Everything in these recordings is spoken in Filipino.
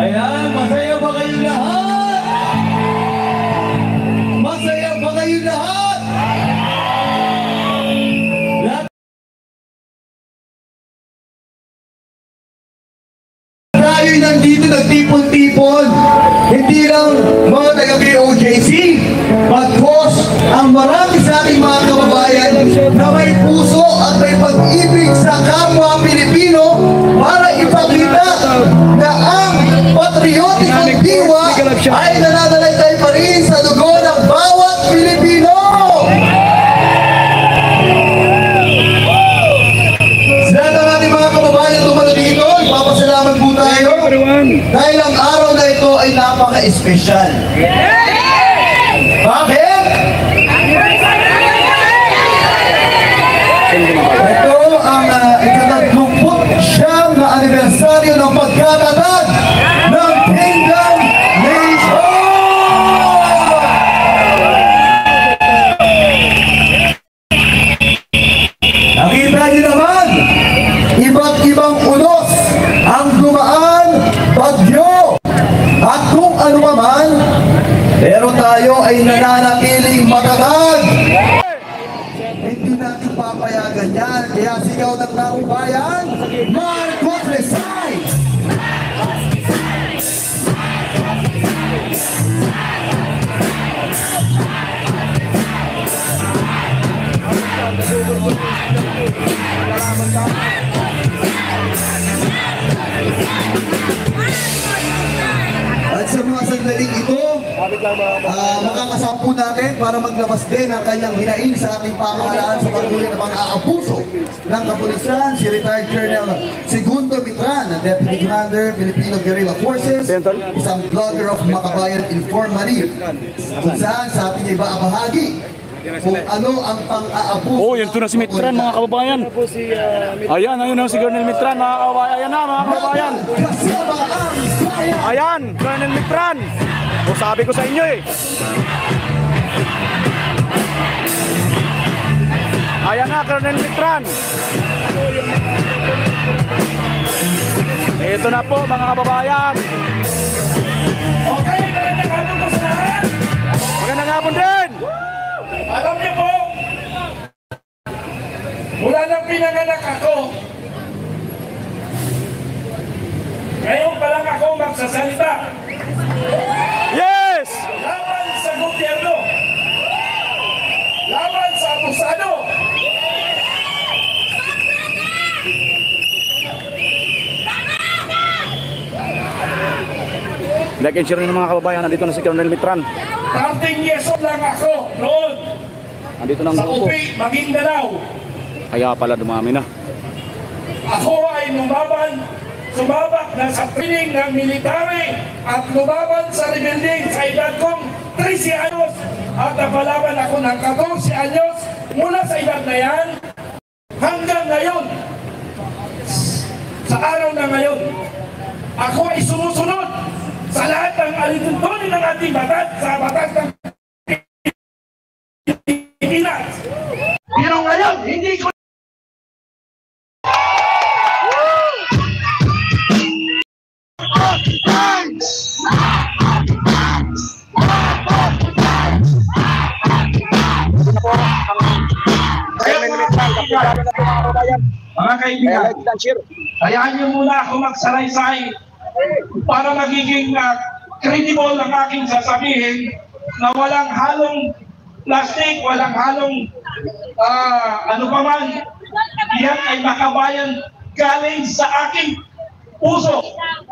Ayan, masaya ba kayo lahat? Masaya ba kayo lahat? Lahat tayo nandito nagtipon-tipon. Hindi lang mga taga-BOJC, bagkos ang marami sa ating mga kababayan na may puso at may pag-ibig sa kapwa Pilipino para ipakita na ang patriotikong diwa ay nananalaytay pa rin sa dugo ng bawat Pilipino. Sa lahat ng ating mga kababayan tumalo dito, ipapasalamat po tayo dahil ang araw na ito ay napaka-espesyal. Bakit? Ito ang ika-30 na anibersaryo ng pagkatatag ng Kingdom Nation! Nakita niyo naman, iba't ibang unos ang dumaan, bagyo, at kung ano man, pero tayo ay nananatiling matatag. Hindi natin papayagan yan. Kaya sigaw ng taong bayan, Marcos Resign! At sa mga sandaling ito, makakasampu natin para maglabas din ang kanyang hinaing sa ating pamahalaan sa pagtuloy ng mga aabuso ng kapulisan, si retired Colonel Segundo Mitran, Deputy Commander, Filipino Guerrilla Forces, isang blogger of Makabayan Informative, kung saan sa ating iba bahagi kung ano ang pang-aabuso. Oh, yan to na si Mitran, mga kababayan. Ayan, ayun na si Colonel Mitran, mga kababayan. Ayan na, mga kababayan. Ayan, Colonel Mitran. O, sabi ko sa inyo eh. Ayan na, Colonel Mitran. Ito na po, mga kababayan. Okay, magandang hapon po sa lahat. Magandang hapon din. Alam niyo po, mula nang pinanganak ako, ngayon pa lang ako magsasalita. Yes! Laban sa gobyerno, laban sa abusado. Like and share ng mga kababayan, nandito na si Colonel Mitran. 13 years old lang ako noon Nandito ng sa grupo. Upi, Maguindanao. Kaya pala dumami na. Ako ay sumabak na sa training ng military at lumaban sa rebuilding sa edad kong 13 anyos at napalaban ako ng 14 anyos mula sa edad na yan hanggang ngayon. Sa araw na ngayon, ako ay sumusunod sa lahat ng alituntunin ng ating batas sa batas ng Pilipinas. Pero ngayon, hindi ko mga kaibigan, hayaan niyo muna ako magsalaysay para magiging credible ang aking sasabihin na walang halong plastic, walang halong ano pa man. Yan ay makabayan galing sa aking puso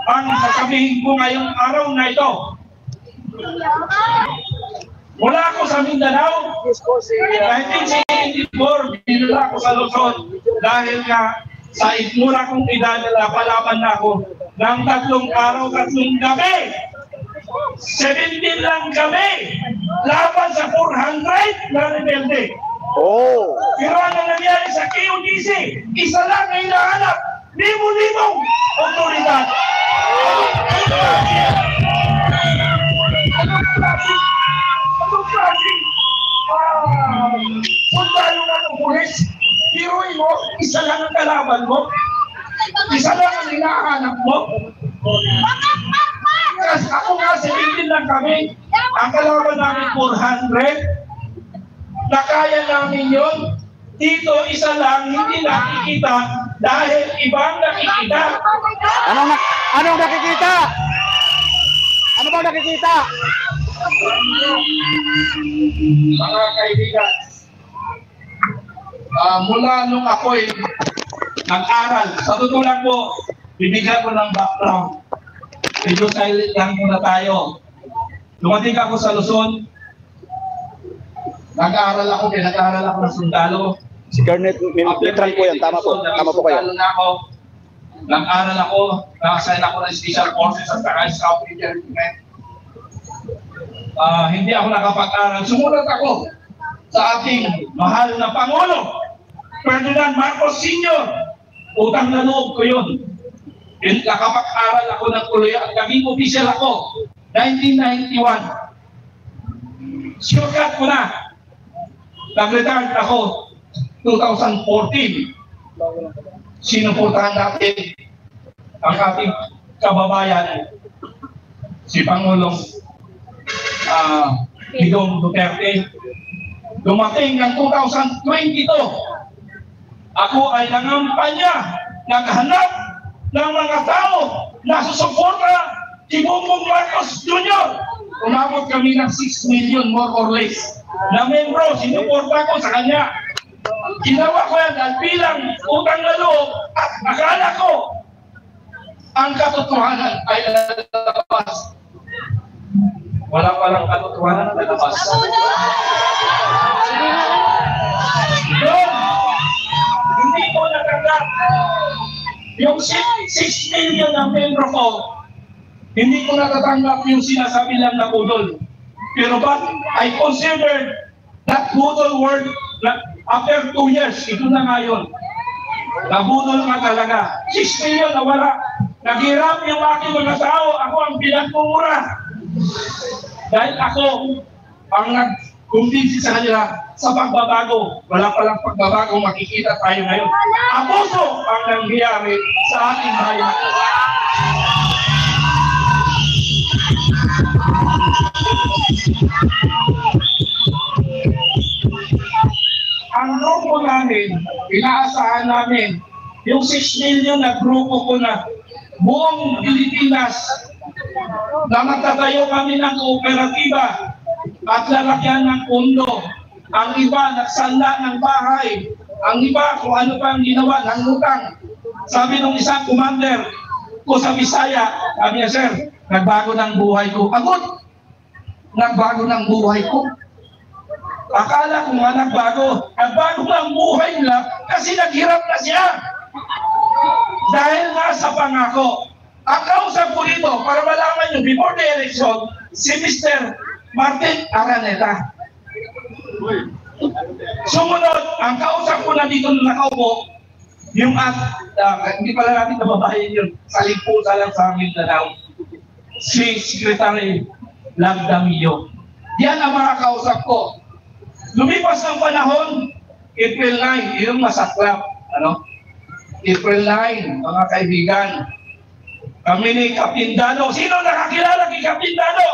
ang sasabihin ko ngayong araw na ito. Mula ako sa Mindanao, 1974, dinala ako sa Luzon dahil nga sa mura kong edad na palaban na ako ng 3 araw, 3 gabi. 17 lang kami laban sa 400 na rebelde. Oh! Pero ano nangyari sa KODC? Isa lang ay nahanap, libo-libong otoridad. Anong klaseng sundalo na ng pulis? Biruin mo, isa lang ang kalaban mo? Isa lang ang hinahanap mo? kami. Ang kalaban namin 400. Nakaya namin yun. Dito isa lang hindi nakikita dahil ibang nakikita. Anong nakikita? Ano bang nakikita? Mga kaibigan, mula nung ako'y nag-aral, sa totoo lang po, bibigyan ko ng background. Medyo silent lang muna tayo. Dumating ako sa Luzon, nag-aaral ako ng sundalo. Si Colonel Mitran po yan, tama po kayo. Nag-aral ako, naka-assign ako ng Special Forces at saka Scout Leader. Hindi ako nakapag-aral. Sumunod ako sa ating mahal na Pangulo, Ferdinand Marcos Sr. Utang na loob ko yun. Nakapag-aral ako ng tuloy at naging official ako, 1991. Surekat ko na. Nag-retired ako 2014. Sinuportahan natin ang ating kababayan, si Pangulong Digong Duterte. Dumating ng 2022, ako ay nangampanya, naghanap ng mga tao na susuporta si Bongbong Marcos Jr. Umabot kami ng 6 million more or less na membro, sinuporta ko sa kanya. Ginawa ko yan dahil bilang utang na loob at akala ko ang katotohanan ay lalabas. Wala palang katotohanan na lalabas. Doon, hindi ko natanggap yung 6 million na membro ko. Hindi ko natatanggap yung sinasabi lang na budol. Pero but I considered that budol word na after 2 years, ito na ngayon. Nabudol nga talaga. 6 million na wala. Naghirap yung aking mga tao. Ako ang pinagmumura. Dahil ako ang nag-kumbinsi sa kanila sa pagbabago. Wala palang pagbabago makikita tayo ngayon. Abuso ang nangyayari sa ating bayan. Ang grupo namin, inaasahan namin, yung 6 million na grupo ko na buong Pilipinas na magtatayo kami ng kooperatiba at lalakyan ng pondo. Ang iba nagsanda ng bahay, ang iba kung ano pang ginawa ng utang. Sabi ng isang commander ko sa Bisaya, sabi niya, sir, nagbago ng buhay ko. Agad, nagbago ng buhay ko. Akala ko nga nagbago ng buhay nila kasi naghirap na siya. Dahil nga sa pangako. Ang kausap ko dito, para malaman nyo, before the election, si Mr. Martin Araneta. Sumunod, ang kausap ko na dito na nakaupo, yung hindi pala natin nababahin yun, sa limpusa lang sa Mindanao, si Secretary Lagdamillo. Yan ang mga kausap ko. Lumipas ng panahon, April 9, yung masaklap. April 9, mga kaibigan. Kami ni Kapindano. Sino nakakilala kay Kapindano?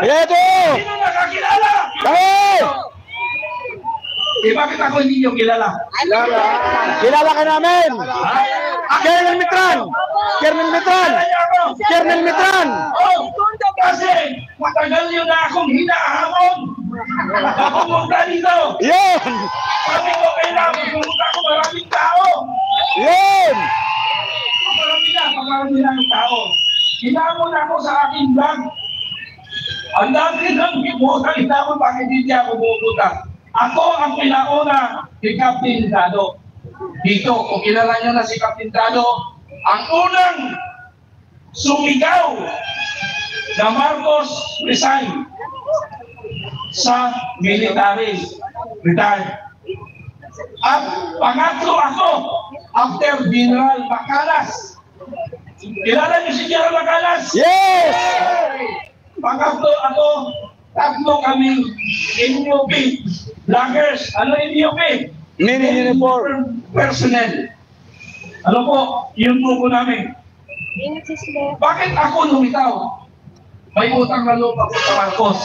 Ito! Sino nakakilala? Bakit ako hindi nyo kilala? Kilala ka namin! Colonel Mitran! Colonel Mitran! Colonel Mitran! Kasi matagal yun na akong hinahamon. Pumunta dito. Yun! Sabi ko kailangan pumunta ko maraming tao. Yun! Marami na ng tao. Hinamon ako sa aking vlog. Ang dami ng ibutan, hinamon bakit hindi ako pupunta. Ako ang pinauna si Captain Dado. Dito, kung kilala nyo na si Captain Dado, ang unang sumigaw na Marcos resign sa military. Retired. At pangatlo ako, after General Macalas. Kilala niyo si General Macalas? Yes! Pangatlo ako, tatlo kami NUP. Vloggers, ano NUP? Mini uniform. Personnel. Ano po, yun po namin. Bakit ako lumitaw? may utang na loob ako sa Marcos.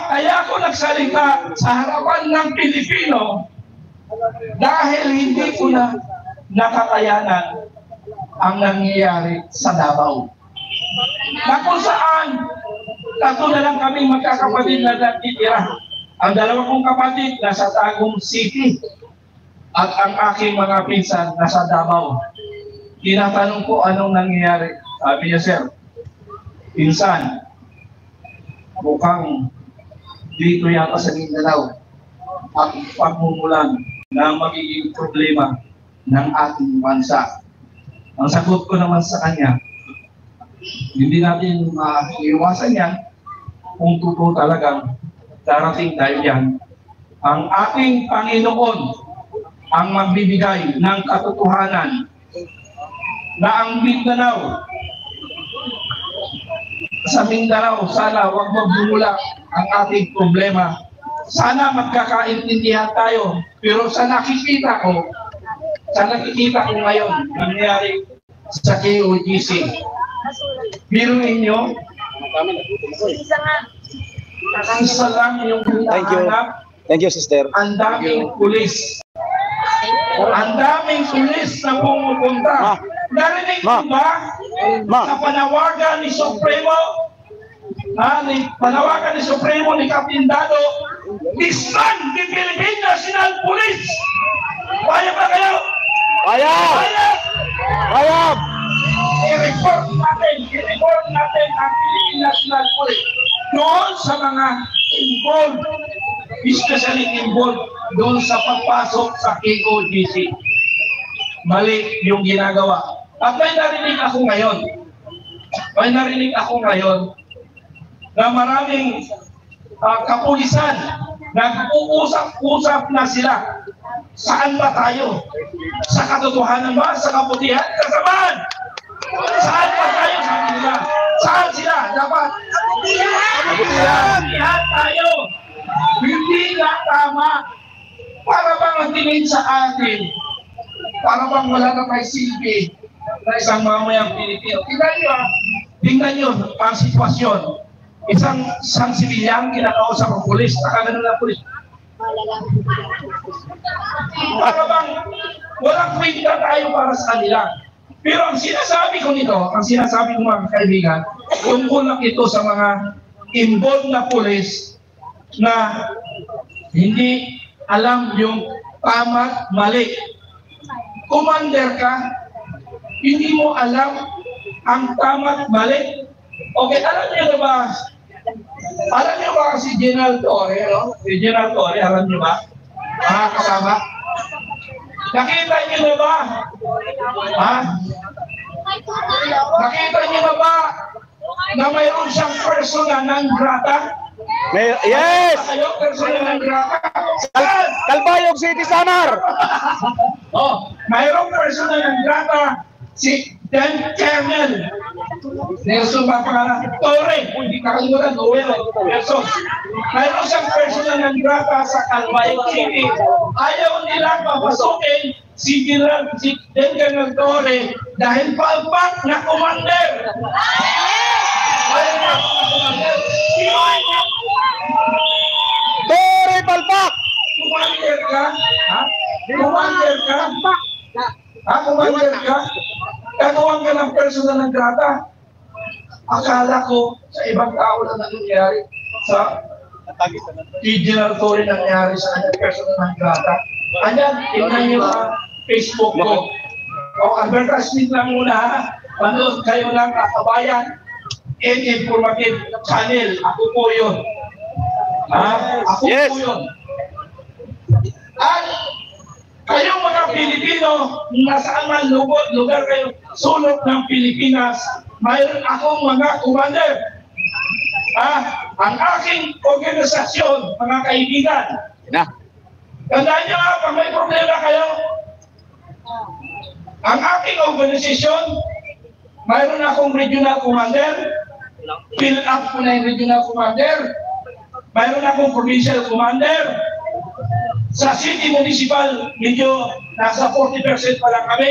Kaya ako nagsalita sa harapan ng Pilipino dahil hindi ko na nakakayanan ang nangyayari sa Davao. Na kung saan, tatlo na lang kami magkakapatid na natitira. Ang dalawa kong kapatid nasa Tagum City at ang aking mga pinsan nasa Davao. Tinatanong ko anong nangyayari. Sabi niya, sir, pinsan, mukhang dito yata sa Mindanao ang pagmumulan na magiging problema ng ating bansa. Ang sagot ko naman sa kanya, hindi natin maiiwasan yan kung totoo talagang darating tayo yan. Ang ating Panginoon ang magbibigay ng katotohanan na ang Mindanao, sa Mindanao, sana huwag magbumula ang ating problema. Sana magkakaintindihan tayo. Pero sa nakikita ko ngayon, nangyari sa KOGC. Biruin nyo, isa lang yung hinahanap. Thank you, sister. Ang daming pulis. Ang daming pulis na pumupunta. Narinig mo ba sa panawagan ni Supremo? Panawagan ni Supremo ni Kapindado, disband the Philippine National Police. Kaya ba kayo? Kaya! Kaya! I-report natin ang Philippine National Police doon sa mga involved, especially involved doon sa pagpasok sa KOGC. Mali yung ginagawa. At may narinig ako ngayon na maraming kapulisan nag-uusap-usap na sila. Saan ba tayo? Sa katotohanan ba? Sa kabutihan? Kasamaan! Saan ba tayo? Sabi nila. Saan sila? Dapat kabutihan tayo. Hindi na tama. Para bang ang tingin sa atin, para bang wala na may silbi na isang mamayang Pilipino. Tingnan nyo ang sitwasyon. Isang sibilyang kinakausap ang pulis, nakagano na pulis. Para bang walang kwenta tayo para sa kanila. Pero ang sinasabi ko nito, ang sinasabi ko mga kaibigan, tungkol lang ito sa mga involved na pulis na hindi alam yung tama at mali. Commander ka, hindi mo alam ang tama at mali. Okay, alam niyo ba si General Torre, no? Si General Torre, alam niyo ba? Mga kasama? Nakita niyo na ba? Ha? Nakita niyo na ba na mayroon siyang persona ng grata? Yes! Persona ng grata? Calbayog City, Samar! Mayroong persona ng grata, si Dan Kernel. Nelson ba pangalan? Torre. Hindi kakalimutan. Nelson. Mayroon siyang persona ng grata sa Calbayog City. Ayaw nila papasukin si Dan Kernel Torre dahil palpak na commander. Torre palpak! Commander ka? Ha? Commander ka? Ha? Commander ka? Gagawin ka ng persona ng grata. Akala ko sa ibang tao na nangyayari sa General Torre nangyayari sa kanyang persona ng grata. Ayan, tingnan niyo sa Facebook ko. Advertisement lang muna ha. Manood kayo ng Kabayan and Informative Channel. Ako po yun. Ako po yun. At kayong mga Pilipino, nasaan man lugar kayo, sulok ng Pilipinas, mayroon akong mga commander. Ang aking organisasyon, mga kaibigan. Tandaan nyo nga, pag may problema kayo, ang aking organisasyon, mayroon akong regional commander, fill up ko na yung regional commander, mayroon akong provincial commander, sa city municipal, medyo nasa 40% pa lang kami.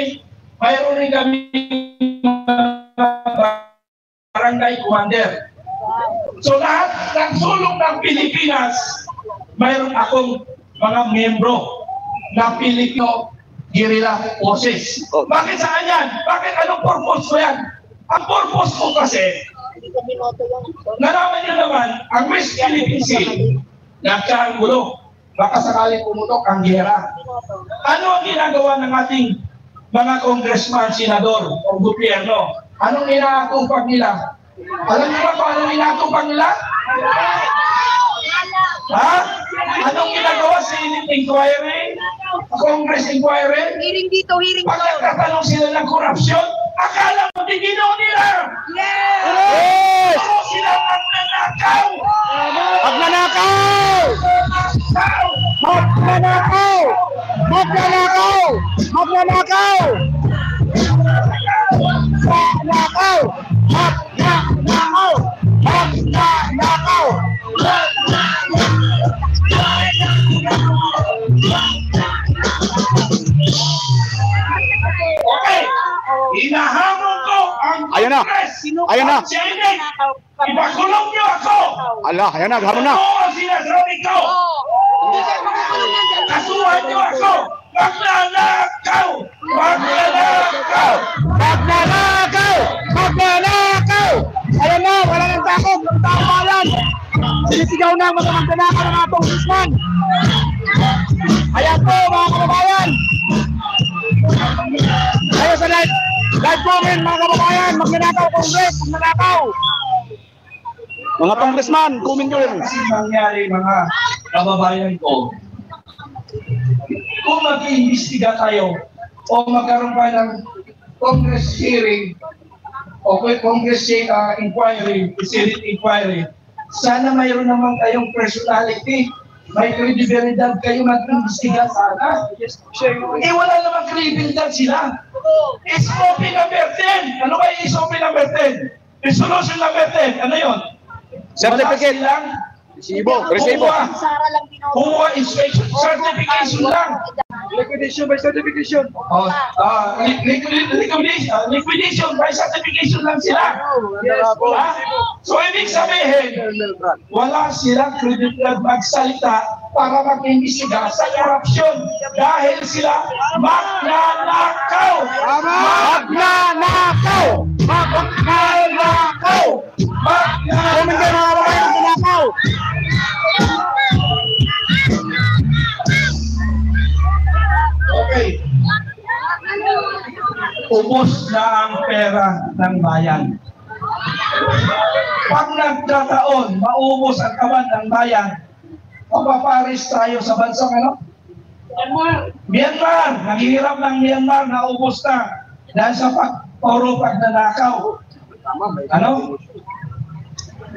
Mayroon rin kami barangay commander. So lahat ng sulong ng Pilipinas, mayroon akong mga membro na Filipino Guerrilla Forces. Bakit saan yan? Bakit anong purpose ko yan? Ang purpose ko kasi, nalaman niyo naman, ang West Philippine Sea, nagkagulo. Baka sakaling pumutok ang gera. Ano ang ginagawa ng ating mga congressman, senador, o gobyerno? Anong inaatupag nila? Alam niyo ba kung anong inaatupag nila? Ha? Anong ginagawa sa inquiry? Congress inquiry? Hearing dito, hearing Pag dito. nagtatanong sila ng korupsyon, akala mo digino nila! Yes! Ako sila ang nanakaw! Magnanakaw! Magnanakaw! Magnanakaw! Magnanakaw! Magnanakaw! Magnanakaw! Magnanakaw! Okay! Hinahamon ko ang Ayan na. Congress! Ayan na. At Senate! Ipakulong niyo ako! Ala, ayan na, hamon na. Ano ang sinasabi ko? Kasuhan niyo ako! Magnanakaw! Magnanakaw! Magnanakaw! Magnanakaw! Ayan na, wala nang takot. Ng taong bayan. Sinisigaw na mga magnanakaw ng mga congressman. Ayan po, mga kababayan. Ayan sa live comment, mga kababayan. Magnanakaw, Congress. Magnanakaw. Mga congressman, comment nyo rin. Kasi mangyari mga kababayan ko, kung mag-iimbestiga tayo o magkaroon pa ng Congress hearing o Congress inquiry, Senate inquiry, sana mayroon naman kayong personality, may credibility kayo mag-iimbestiga sana. Eh wala namang credibility sila. SOP number 10. Ano ba yung SOP number 10? Resolution number 10. Ano yun? Certificate. Resibo. Resibo. Sara lang binoto. Kuha inspection certification lang. Liquidation by certification. Oh, liquidation by certification lang sila. Yes. Ha? So ibig sabihin, wala silang credibility magsalita para mag-imbestiga sa korupsyon dahil sila magnanakaw. Magnanakaw! Magnanakaw! Comment kayo mga kababayan, magnanakaw! Okay. Ubos na ang pera ng bayan. Pag nagkataon, maubos ang kawan ng bayan, mapaparis tayo sa bansang ano? Myanmar. Naghihirap ng Myanmar, naubos na. Dahil sa puro pagnanakaw. Ano?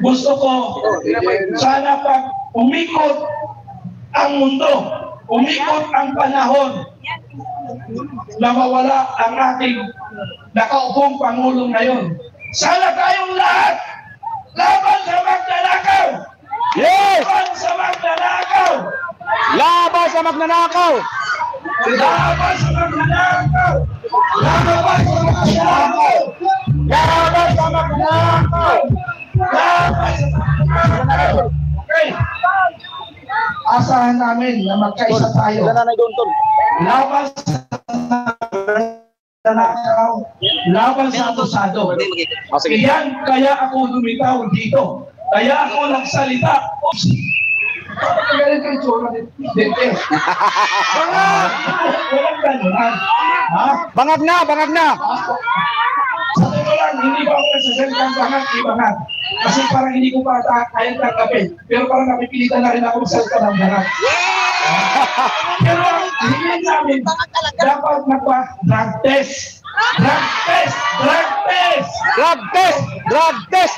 Gusto ko, sana pag umikot ang mundo, umikot ang panahon, na mawala ang ating nakaupong Pangulong ngayon. Sana tayong lahat laban sa magnanakaw! Yes! Laban sa magnanakaw! Laban sa magnanakaw! Laban sa magnanakaw! Laban sa magnanakaw! Laban sa magnanakaw! Laban sa magnanakaw! Okay. Asahan namin na magkaisa tayo. Nanay Dontol. Laban sa magnanakaw. Laban sa akusado. Iyan kaya ako lumitaw dito. Kaya ako nagsalita. Oops! Galing kayo tsura dito. Walang ganunan. Ha? Bangag na, bangag na! Sa totoo lang, hindi ba ako nagsasalitang bangag, ibangat. Kasi parang hindi ko pa kaya tanggapin. Pero parang napipilitan na rin ako magsalita ng bangag. Pero ang hingin namin, dapat magpa-drug test. Drug test! Drug test! Drug test! Drug test!